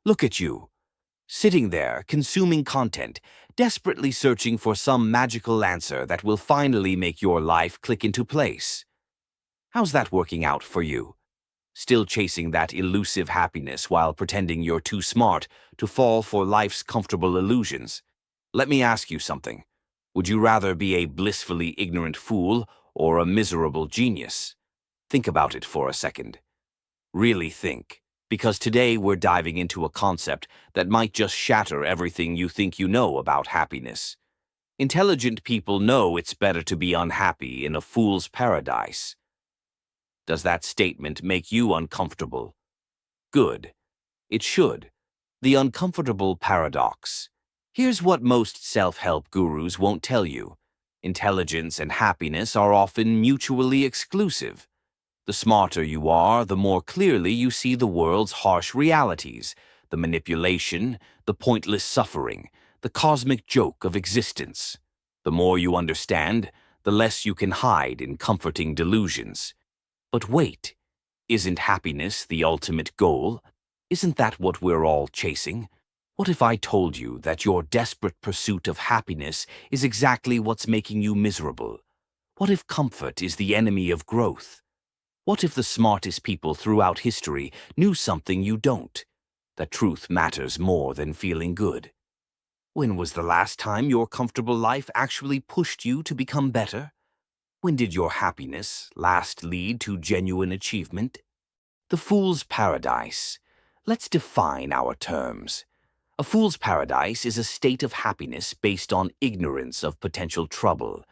Look at you, sitting there, consuming content, desperately searching for some magical answer that will finally make your life click into place. How's that working out for you? Still chasing that elusive happiness while pretending you're too smart to fall for life's comfortable illusions? Let me ask you something. Would you rather be a blissfully ignorant fool or a miserable genius? Think about it for a second. Really think, because today we're diving into a concept that might just shatter everything you think you know about happiness. Intelligent people know it's better to be unhappy in a fool's paradise. Does that statement make you uncomfortable? Good. It should. The uncomfortable paradox. Here's what most self-help gurus won't tell you. Intelligence and happiness are often mutually exclusive. The smarter you are, the more clearly you see the world's harsh realities, the manipulation, the pointless suffering, the cosmic joke of existence. The more you understand, the less you can hide in comforting delusions. But wait, isn't happiness the ultimate goal? Isn't that what we're all chasing? What if I told you that your desperate pursuit of happiness is exactly what's making you miserable? What if comfort is the enemy of growth? What if the smartest people throughout history knew something you don't? That truth matters more than feeling good. When was the last time your comfortable life actually pushed you to become better? When did your happiness last lead to genuine achievement? The fool's paradise. Let's define our terms. A fool's paradise is a state of happiness based on ignorance of potential trouble.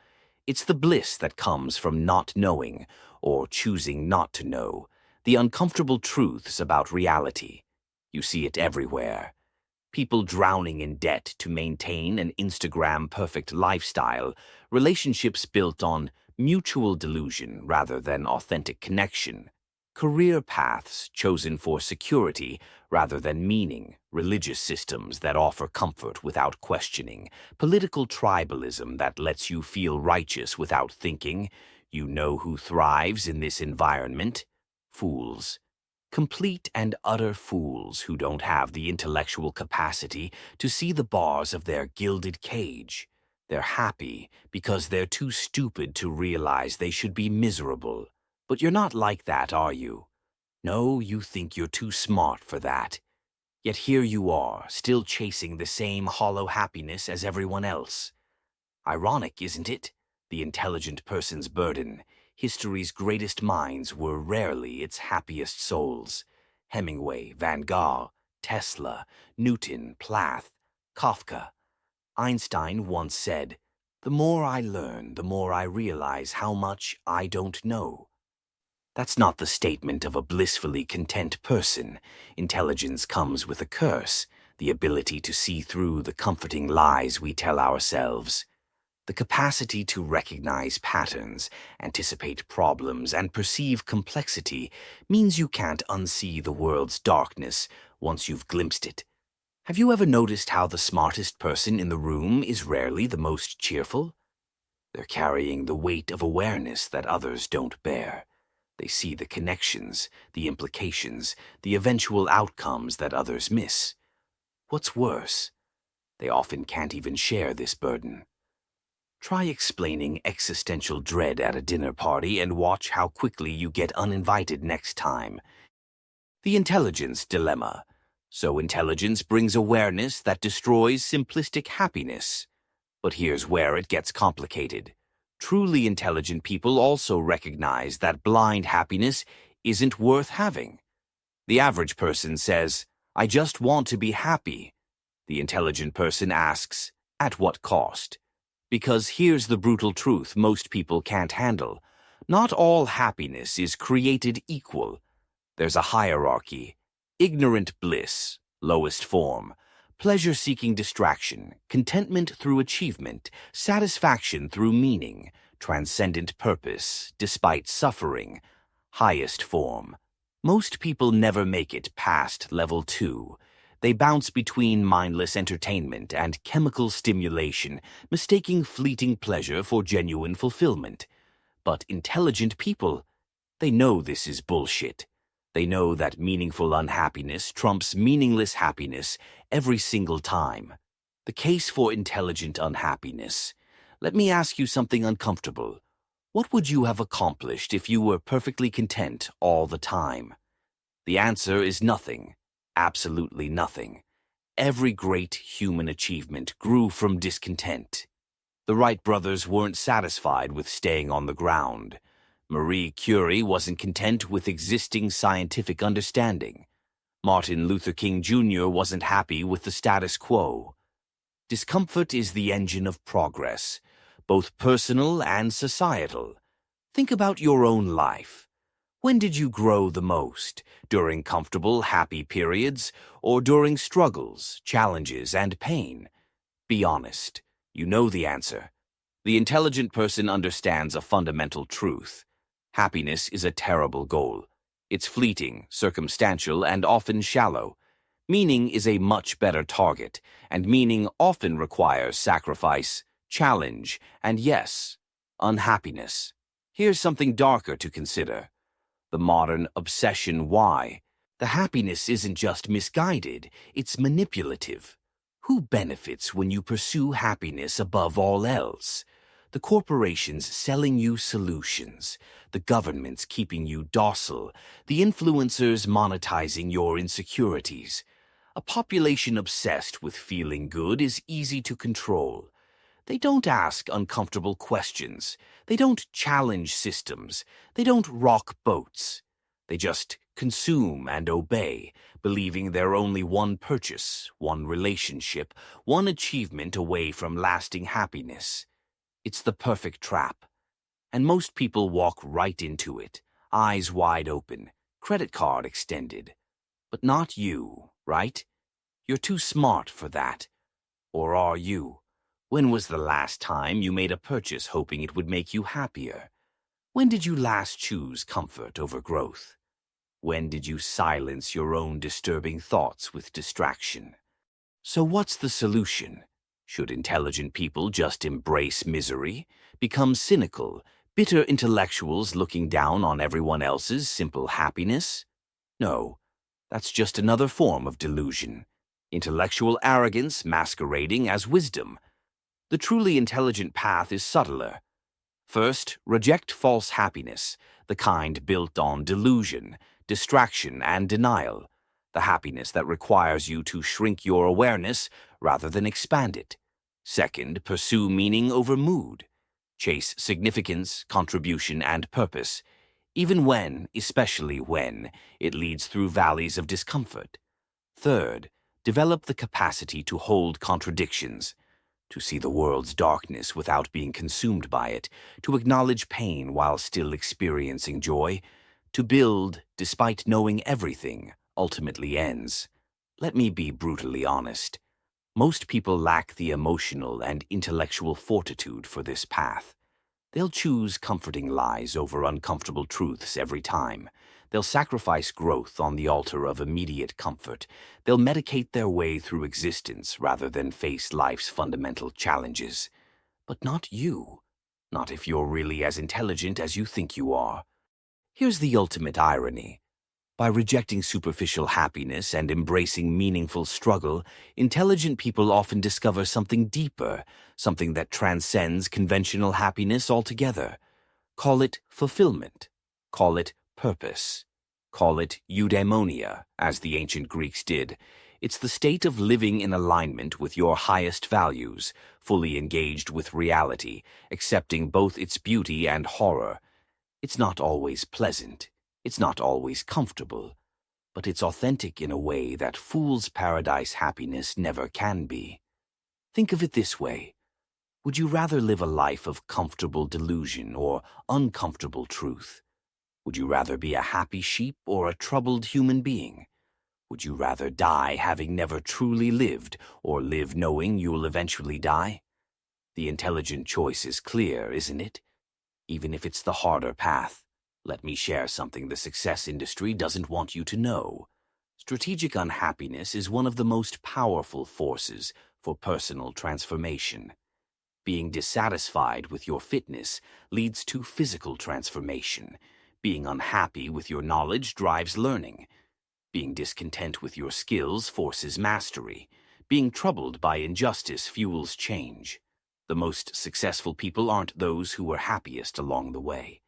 It's the bliss that comes from not knowing, or choosing not to know, the uncomfortable truths about reality. You see it everywhere. People drowning in debt to maintain an Instagram-perfect lifestyle, relationships built on mutual delusion rather than authentic connection, career paths chosen for security rather than meaning, religious systems that offer comfort without questioning, political tribalism that lets you feel righteous without thinking. You know who thrives in this environment? Fools. Complete and utter fools who don't have the intellectual capacity to see the bars of their gilded cage. They're happy because they're too stupid to realize they should be miserable. But you're not like that, are you? No, you think you're too smart for that. Yet here you are, still chasing the same hollow happiness as everyone else. Ironic, isn't it? The intelligent person's burden. History's greatest minds were rarely its happiest souls. Hemingway, Van Gogh, Tesla, Newton, Plath, Kafka. Einstein once said, "The more I learn, the more I realize how much I don't know." That's not the statement of a blissfully content person. Intelligence comes with a curse, the ability to see through the comforting lies we tell ourselves. The capacity to recognize patterns, anticipate problems, and perceive complexity means you can't unsee the world's darkness once you've glimpsed it. Have you ever noticed how the smartest person in the room is rarely the most cheerful? They're carrying the weight of awareness that others don't bear. They see the connections, the implications, the eventual outcomes that others miss. What's worse, they often can't even share this burden. Try explaining existential dread at a dinner party and watch how quickly you get uninvited next time. The intelligence dilemma. So intelligence brings awareness that destroys simplistic happiness. But here's where it gets complicated. Truly intelligent people also recognize that blind happiness isn't worth having. The average person says, "I just want to be happy." The intelligent person asks, "At what cost?" Because here's the brutal truth most people can't handle. Not all happiness is created equal. There's a hierarchy. Ignorant bliss, lowest form. Pleasure-seeking distraction, contentment through achievement, satisfaction through meaning, transcendent purpose, despite suffering, highest form. Most people never make it past level 2. They bounce between mindless entertainment and chemical stimulation, mistaking fleeting pleasure for genuine fulfillment. But intelligent people, they know this is bullshit. They know that meaningful unhappiness trumps meaningless happiness every single time. The case for intelligent unhappiness. Let me ask you something uncomfortable. What would you have accomplished if you were perfectly content all the time? The answer is nothing. Absolutely nothing. Every great human achievement grew from discontent. The Wright brothers weren't satisfied with staying on the ground. Marie Curie wasn't content with existing scientific understanding. Martin Luther King Jr. wasn't happy with the status quo. Discomfort is the engine of progress, both personal and societal. Think about your own life. When did you grow the most? During comfortable, happy periods, or during struggles, challenges, and pain? Be honest. You know the answer. The intelligent person understands a fundamental truth. Happiness is a terrible goal. It's fleeting, circumstantial, and often shallow. Meaning is a much better target, and meaning often requires sacrifice, challenge, and yes, unhappiness. Here's something darker to consider. The modern obsession why. The happiness isn't just misguided, it's manipulative. Who benefits when you pursue happiness above all else? The corporations selling you solutions, the governments keeping you docile, the influencers monetizing your insecurities. A population obsessed with feeling good is easy to control. They don't ask uncomfortable questions. They don't challenge systems. They don't rock boats. They just consume and obey, believing they're only one purchase, one relationship, one achievement away from lasting happiness. It's the perfect trap. And most people walk right into it, eyes wide open, credit card extended. But not you, right? You're too smart for that. Or are you? When was the last time you made a purchase hoping it would make you happier? When did you last choose comfort over growth? When did you silence your own disturbing thoughts with distraction? So what's the solution? Should intelligent people just embrace misery, become cynical, bitter intellectuals looking down on everyone else's simple happiness? No, that's just another form of delusion. Intellectual arrogance masquerading as wisdom. The truly intelligent path is subtler. First, reject false happiness, the kind built on delusion, distraction, and denial, the happiness that requires you to shrink your awareness rather than expand it. Second, pursue meaning over mood. Chase significance, contribution, and purpose, even when, especially when, it leads through valleys of discomfort. Third, develop the capacity to hold contradictions, to see the world's darkness without being consumed by it, to acknowledge pain while still experiencing joy, to build despite knowing everything ultimately ends. Let me be brutally honest. Most people lack the emotional and intellectual fortitude for this path. They'll choose comforting lies over uncomfortable truths every time. They'll sacrifice growth on the altar of immediate comfort. They'll medicate their way through existence rather than face life's fundamental challenges. But not you. Not if you're really as intelligent as you think you are. Here's the ultimate irony. By rejecting superficial happiness and embracing meaningful struggle, intelligent people often discover something deeper, something that transcends conventional happiness altogether. Call it fulfillment. Call it purpose. Call it eudaimonia, as the ancient Greeks did. It's the state of living in alignment with your highest values, fully engaged with reality, accepting both its beauty and horror. It's not always pleasant. It's not always comfortable. But it's authentic in a way that fool's paradise happiness never can be. Think of it this way. Would you rather live a life of comfortable delusion or uncomfortable truth? Would you rather be a happy sheep or a troubled human being? Would you rather die having never truly lived or live knowing you'll eventually die? The intelligent choice is clear, isn't it? Even if it's the harder path. Let me share something the success industry doesn't want you to know. Strategic unhappiness is one of the most powerful forces for personal transformation. Being dissatisfied with your fitness leads to physical transformation. Being unhappy with your knowledge drives learning. Being discontent with your skills forces mastery. Being troubled by injustice fuels change. The most successful people aren't those who were happiest along the way.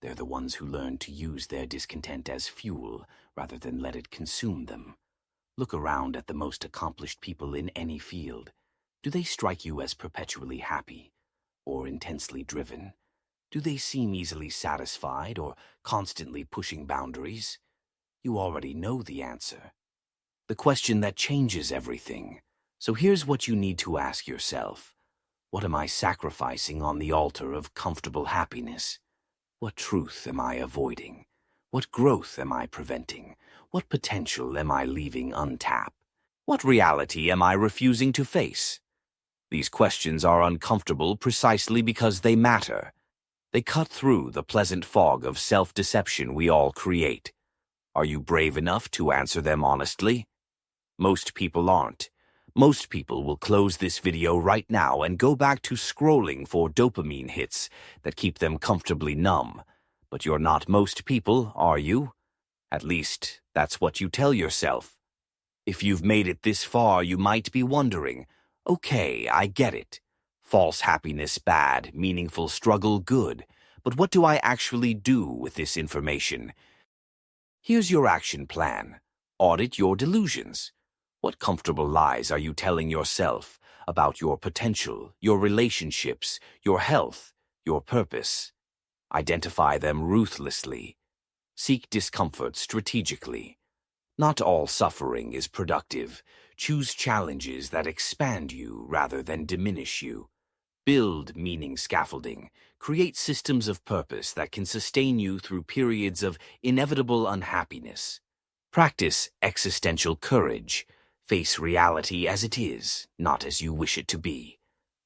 They're the ones who learn to use their discontent as fuel rather than let it consume them. Look around at the most accomplished people in any field. Do they strike you as perpetually happy or intensely driven? Do they seem easily satisfied or constantly pushing boundaries? You already know the answer. The question that changes everything. So here's what you need to ask yourself. What am I sacrificing on the altar of comfortable happiness? What truth am I avoiding? What growth am I preventing? What potential am I leaving untapped? What reality am I refusing to face? These questions are uncomfortable precisely because they matter. They cut through the pleasant fog of self-deception we all create. Are you brave enough to answer them honestly? Most people aren't. Most people will close this video right now and go back to scrolling for dopamine hits that keep them comfortably numb. But you're not most people, are you? At least, that's what you tell yourself. If you've made it this far, you might be wondering, okay, I get it. False happiness bad, meaningful struggle good. But what do I actually do with this information? Here's your action plan. Audit your delusions. What comfortable lies are you telling yourself about your potential, your relationships, your health, your purpose? Identify them ruthlessly. Seek discomfort strategically. Not all suffering is productive. Choose challenges that expand you rather than diminish you. Build meaning scaffolding. Create systems of purpose that can sustain you through periods of inevitable unhappiness. Practice existential courage. Face reality as it is, not as you wish it to be.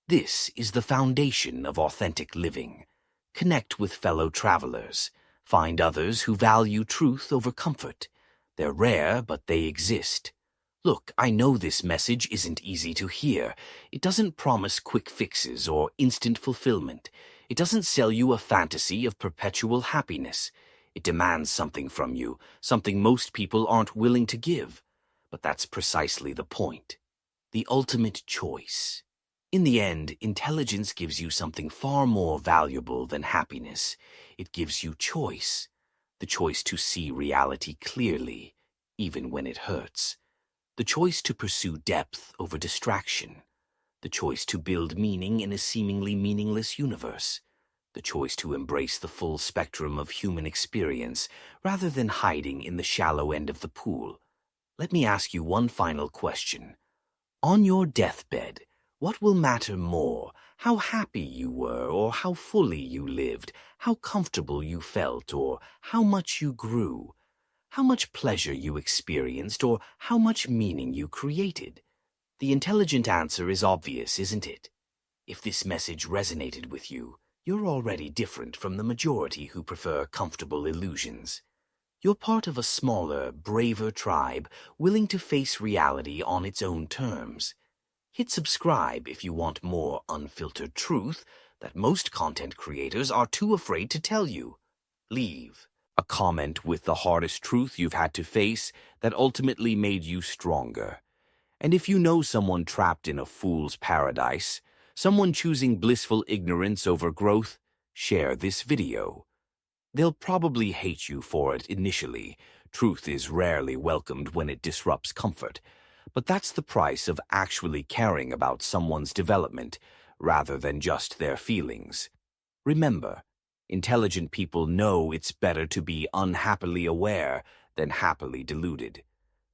This is the foundation of authentic living. Connect with fellow travelers. Find others who value truth over comfort. They're rare, but they exist. Look, I know this message isn't easy to hear. It doesn't promise quick fixes or instant fulfillment. It doesn't sell you a fantasy of perpetual happiness. It demands something from you, something most people aren't willing to give. But that's precisely the point. The ultimate choice. In the end, intelligence gives you something far more valuable than happiness. It gives you choice. The choice to see reality clearly, even when it hurts. The choice to pursue depth over distraction. The choice to build meaning in a seemingly meaningless universe. The choice to embrace the full spectrum of human experience rather than hiding in the shallow end of the pool. Let me ask you one final question. On your deathbed, what will matter more? How happy you were, or how fully you lived? How comfortable you felt, or how much you grew? How much pleasure you experienced, or how much meaning you created? The intelligent answer is obvious, isn't it? If this message resonated with you, you're already different from the majority who prefer comfortable illusions. You're part of a smaller, braver tribe willing to face reality on its own terms. Hit subscribe if you want more unfiltered truth that most content creators are too afraid to tell you. Leave a comment with the hardest truth you've had to face that ultimately made you stronger. And if you know someone trapped in a fool's paradise, someone choosing blissful ignorance over growth, share this video. They'll probably hate you for it initially. Truth is rarely welcomed when it disrupts comfort. But that's the price of actually caring about someone's development rather than just their feelings. Remember, intelligent people know it's better to be unhappily aware than happily deluded.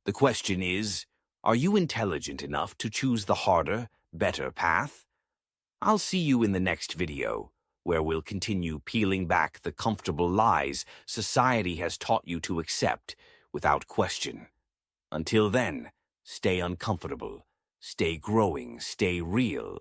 The question is, are you intelligent enough to choose the harder, better path? I'll see you in the next video, where we'll continue peeling back the comfortable lies society has taught you to accept without question. Until then, stay uncomfortable, stay growing, stay real.